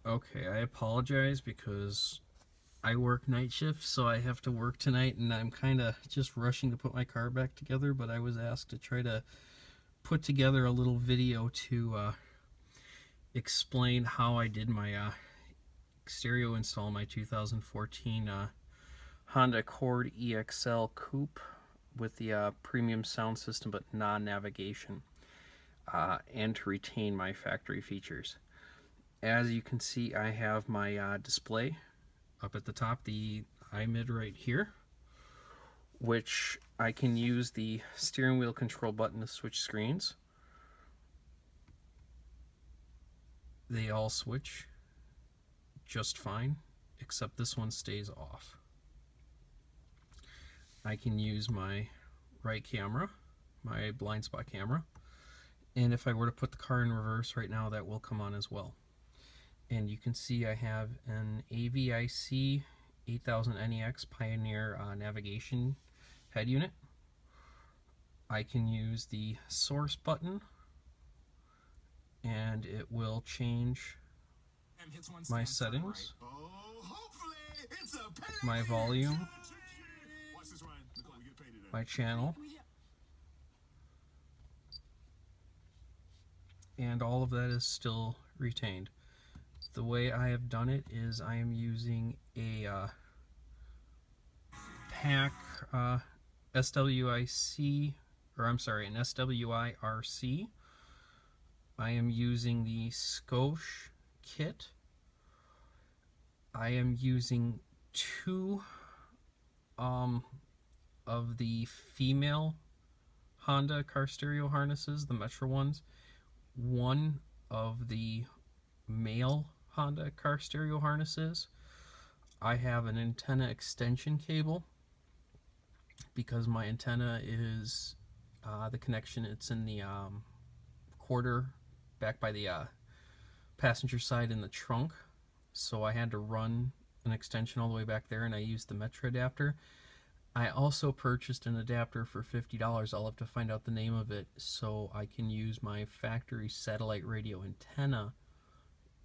Okay, I apologize because I work night shift, so I have to work tonight, and I'm kind of just rushing to put my car back together, but I was asked to try to put together a little video to explain how I did my stereo install my 2014 Honda Accord EXL Coupe with the premium sound system but non-navigation, and to retain my factory features. As you can see, I have my display up at the top, the iMid right here, which I can use the steering wheel control button to switch screens. They all switch just fine, except this one stays off. I can use my right camera, my blind spot camera, and if I were to put the car in reverse right now, that will come on as well. And you can see I have an AVIC 8000 NEX Pioneer navigation head unit. I can use the source button and it will change my settings, my volume, my channel, and all of that is still retained. The way I have done it is I am using a PAC SWIC, or I'm sorry, an SWI-RC. I am using the Scosche kit. I am using two of the female Honda car stereo harnesses, the Metro ones, one of the male Honda car stereo harnesses. I have an antenna extension cable because my antenna is the connection, it's in the quarter back by the passenger side in the trunk, so I had to run an extension all the way back there, and I used the Metro adapter. I also purchased an adapter for $50. I'll have to find out the name of it so I can use my factory satellite radio antenna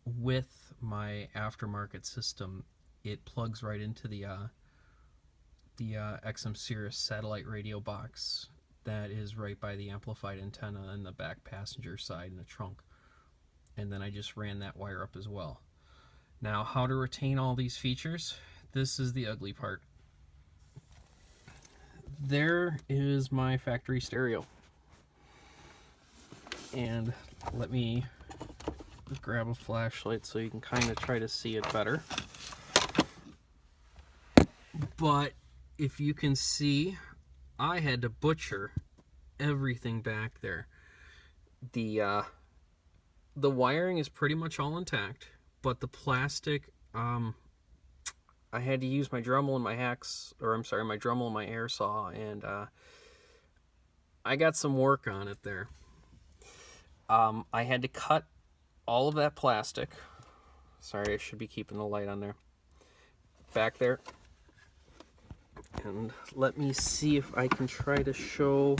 with my aftermarket system. It plugs right into the XM Sirius satellite radio box that is right by the amplified antenna in the back passenger side in the trunk. And then I just ran that wire up as well. Now, how to retain all these features? This is the ugly part. There is my factory stereo. And let me grab a flashlight so you can kind of try to see it better. But if you can see, I had to butcher everything back there. The wiring is pretty much all intact, but the plastic, I had to use my Dremel and my my Dremel and my air saw, and I got some work on it there. I had to cut all of that plastic. Sorry, I should be keeping the light on there. Back there. And let me see if I can try to show,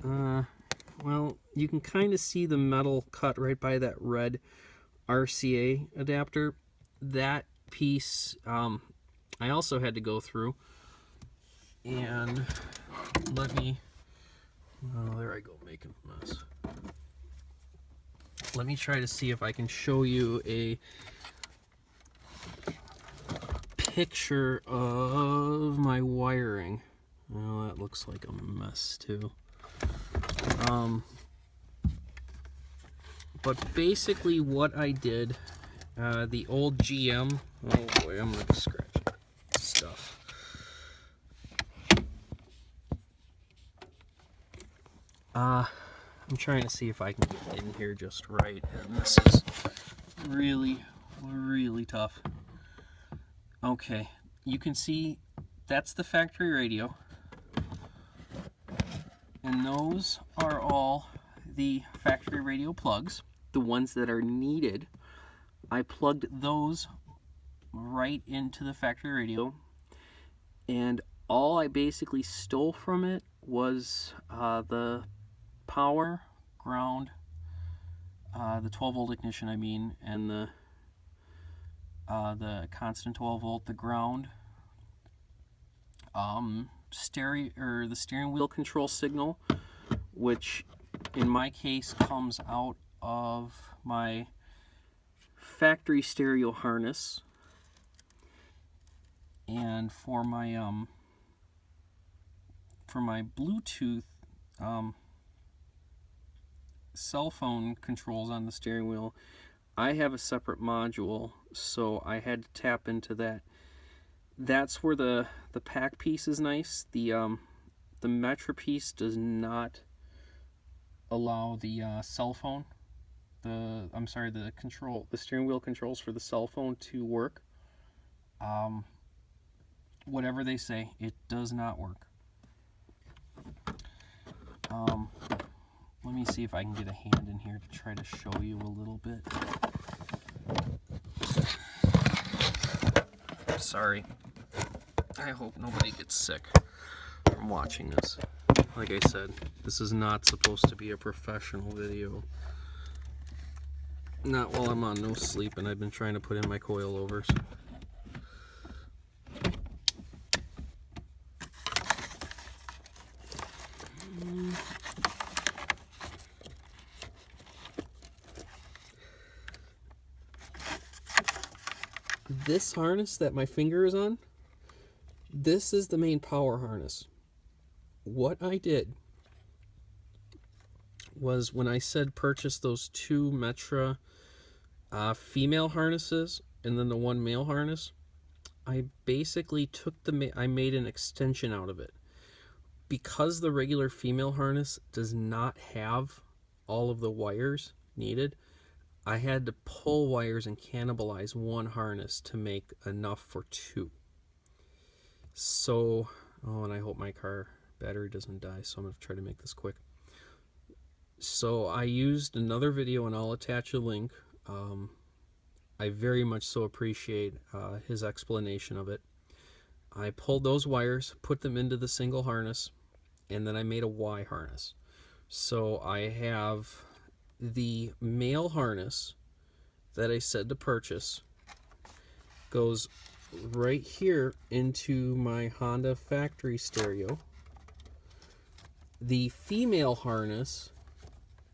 well, you can kind of see the metal cut right by that red RCA adapter. That piece, I also had to go through, and let me, oh, there I go, making a mess. Let me try to see if I can show you a picture of my wiring. Well, that looks like a mess too. But basically what I did, the old GM, oh boy, I'm gonna scratch stuff. I'm trying to see if I can get in here just right, and this is really, really tough. Okay, you can see that's the factory radio, and those are all the factory radio plugs, the ones that are needed. I plugged those right into the factory radio, and all I basically stole from it was the power, ground, the 12 volt ignition, and the the constant 12 volt, the ground, the steering wheel control signal, which in my case comes out of my factory stereo harness. And for my Bluetooth cell phone controls on the steering wheel, I have a separate module, so I had to tap into that. That's where the pack piece is nice. The Metra piece does not allow the cell phone, the steering wheel controls for the cell phone to work. Whatever they say, it does not work. Let me see if I can get a hand in here to try to show you a little bit. Sorry. I hope nobody gets sick from watching this. Like I said, this is not supposed to be a professional video. Not while I'm on no sleep and I've been trying to put in my coilovers. This harness that my finger is on, this is the main power harness. What I did was, when I said purchase those 2 Metra female harnesses and then the 1 male harness, I basically I made an extension out of it. Because the regular female harness does not have all of the wires needed, I had to pull wires and cannibalize 1 harness to make enough for 2. So, and I hope my car battery doesn't die, so I'm going to try to make this quick. So I used another video, and I'll attach a link. I very much so appreciate his explanation of it. I pulled those wires, put them into the single harness, and then I made a Y harness. So I have the male harness that I said to purchase, goes right here into my Honda factory stereo. The female harness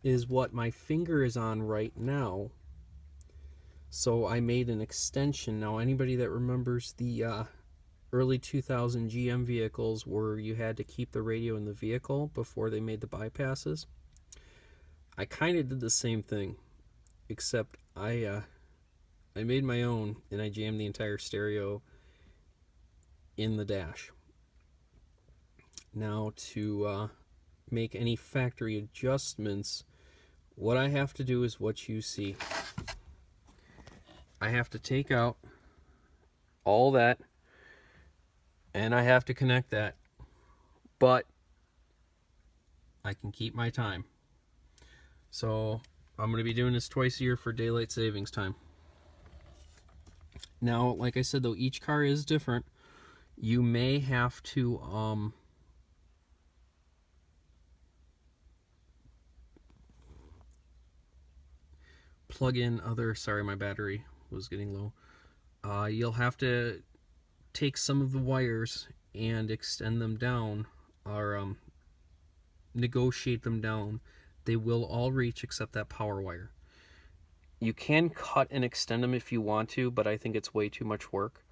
is what my finger is on right now. So I made an extension. Now, anybody that remembers the early 2000 GM vehicles where you had to keep the radio in the vehicle before they made the bypasses, I kind of did the same thing, except I made my own, and I jammed the entire stereo in the dash. Now, to make any factory adjustments, what I have to do is what you see. I have to take out all that, and I have to connect that, but I can keep my time. So I'm going to be doing this twice a year for daylight savings time. Now, like I said, though, each car is different. You may have to plug in other, sorry, my battery was getting low. You'll have to take some of the wires and extend them down, or negotiate them down. They will all reach except that power wire. You can cut and extend them if you want to, but I think it's way too much work.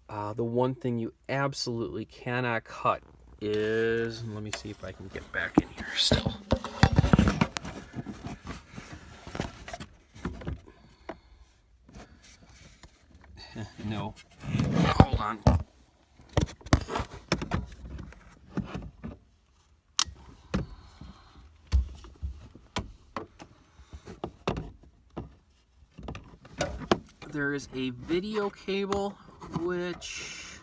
The one thing you absolutely cannot cut is, let me see if I can get back in here still. No. Hold on. There is a video cable, which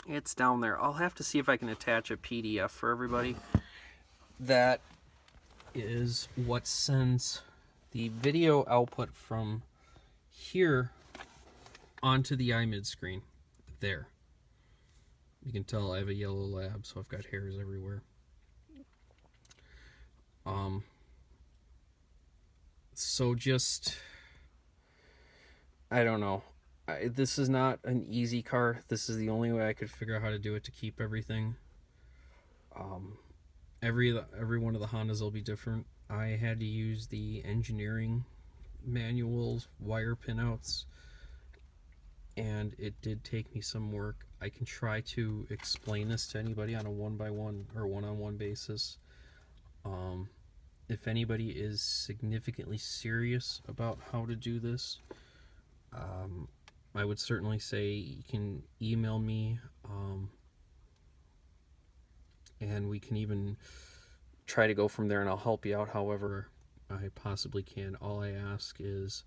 it's down there. I'll have to see if I can attach a PDF for everybody. That is what sends the video output from here onto the iMid screen. There. You can tell I have a yellow lab, so I've got hairs everywhere. So just, I don't know. This is not an easy car. This is the only way I could figure out how to do it to keep everything. Um, every one of the Hondas will be different. I had to use the engineering manuals, wire pinouts, and it did take me some work. I can try to explain this to anybody on a one-by-one or one-on-one basis. Um, if anybody is significantly serious about how to do this, I would certainly say you can email me, and we can even try to go from there, and I'll help you out however I possibly can. All I ask is,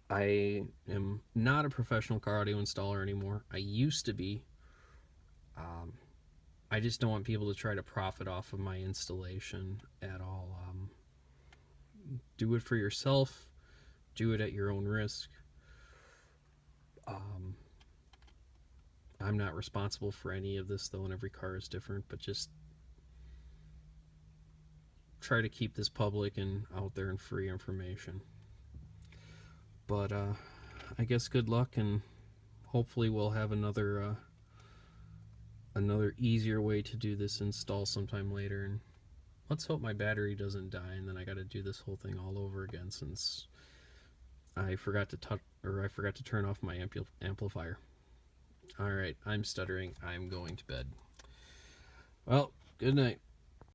I am not a professional car audio installer anymore. I used to be. Um, I just don't want people to try to profit off of my installation at all. Do it for yourself. Do it at your own risk. Um, I'm not responsible for any of this, though, and every car is different, but just try to keep this public and out there and free information. But I guess good luck, and hopefully we'll have another easier way to do this install sometime later. And let's hope my battery doesn't die, and then I got to do this whole thing all over again since I forgot to turn off my amplifier. All right, I'm stuttering. I'm going to bed. Well, good night.